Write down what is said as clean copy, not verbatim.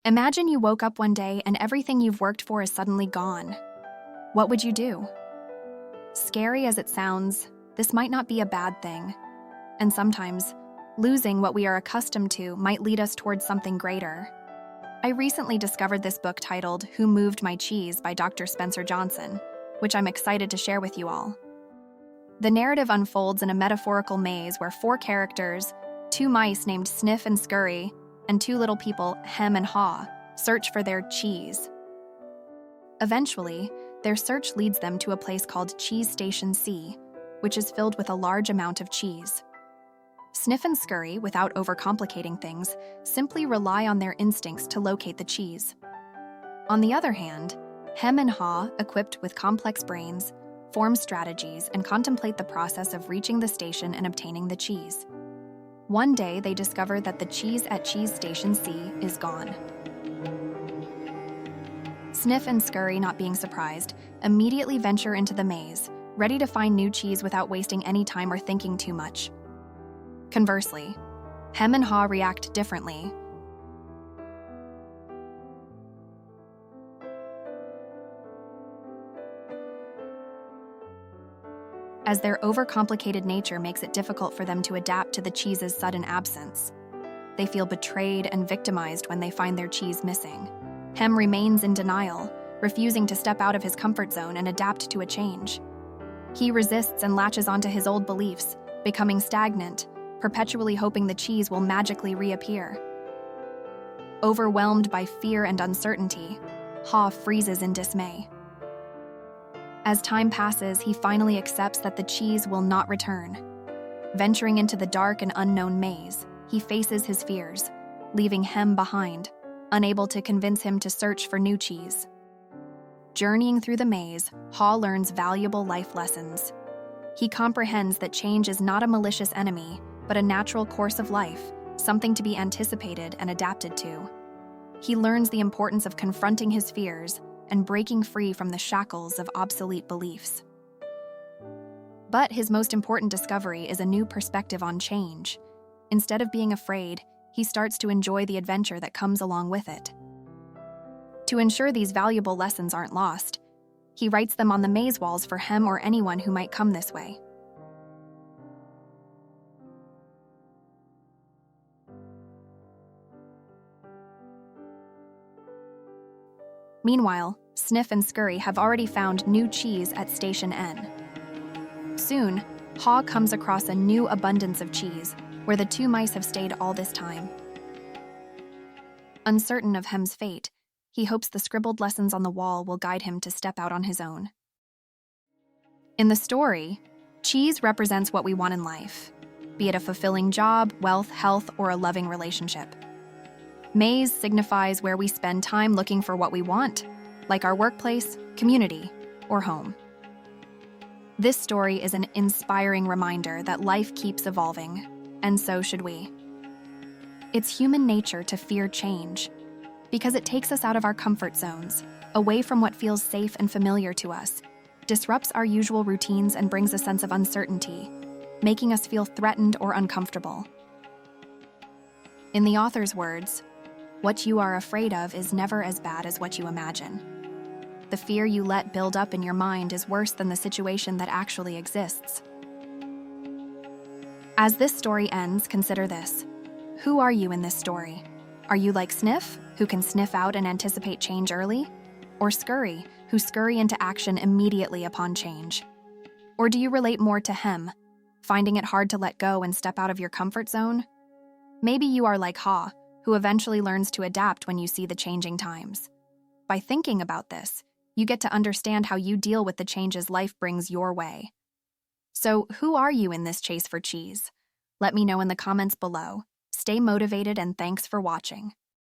Imagine you woke up one day and everything you've worked for is suddenly gone. What would you do? Scary as it sounds, this might not be a bad thing. And sometimes, losing what we are accustomed to might lead us towards something greater. I recently discovered this book titled Who Moved My Cheese by Dr. Spencer Johnson, which I'm excited to share with you all. The narrative unfolds in a metaphorical maze where 4 characters, 2 mice named Sniff and Scurry, and 2 little people, Hem and Haw, search for their cheese. Eventually, their search leads them to a place called Cheese Station C, which is filled with a large amount of cheese. Sniff and Scurry, without overcomplicating things, simply rely on their instincts to locate the cheese. On the other hand, Hem and Haw, equipped with complex brains, form strategies and contemplate the process of reaching the station and obtaining the cheese. One day, they discover that the cheese at Cheese Station C is gone. Sniff and Scurry, not being surprised, immediately venture into the maze, ready to find new cheese without wasting any time or thinking too much. Conversely, Hem and Haw react differently. As their overcomplicated nature makes it difficult for them to adapt to the cheese's sudden absence. They feel betrayed and victimized when they find their cheese missing. Hem remains in denial, refusing to step out of his comfort zone and adapt to a change. He resists and latches onto his old beliefs, becoming stagnant, perpetually hoping the cheese will magically reappear. Overwhelmed by fear and uncertainty, Haw freezes in dismay. As time passes, he finally accepts that the cheese will not return. Venturing into the dark and unknown maze, he faces his fears, leaving Hem behind, unable to convince him to search for new cheese. Journeying through the maze, Haw learns valuable life lessons. He comprehends that change is not a malicious enemy, but a natural course of life, something to be anticipated and adapted to. He learns the importance of confronting his fears and breaking free from the shackles of obsolete beliefs. But his most important discovery is a new perspective on change. Instead of being afraid, he starts to enjoy the adventure that comes along with it. To ensure these valuable lessons aren't lost, he writes them on the maze walls for Hem or anyone who might come this way. Meanwhile, Sniff and Scurry have already found new cheese at Station N. Soon, Haw comes across a new abundance of cheese, where the 2 mice have stayed all this time. Uncertain of Hem's fate, he hopes the scribbled lessons on the wall will guide him to step out on his own. In the story, cheese represents what we want in life, be it a fulfilling job, wealth, health, or a loving relationship. Maze signifies where we spend time looking for what we want, like our workplace, community, or home. This story is an inspiring reminder that life keeps evolving, and so should we. It's human nature to fear change, because it takes us out of our comfort zones, away from what feels safe and familiar to us, disrupts our usual routines and brings a sense of uncertainty, making us feel threatened or uncomfortable. In the author's words, "What you are afraid of is never as bad as what you imagine. The fear you let build up in your mind is worse than the situation that actually exists." As this story ends, consider this. Who are you in this story? Are you like Sniff, who can sniff out and anticipate change early? Or Scurry, who scurry into action immediately upon change? Or do you relate more to Hem, finding it hard to let go and step out of your comfort zone? Maybe you are like Haw, who eventually learns to adapt when you see the changing times. By thinking about this, you get to understand how you deal with the changes life brings your way. So, who are you in this chase for cheese? Let me know in the comments below. Stay motivated and thanks for watching.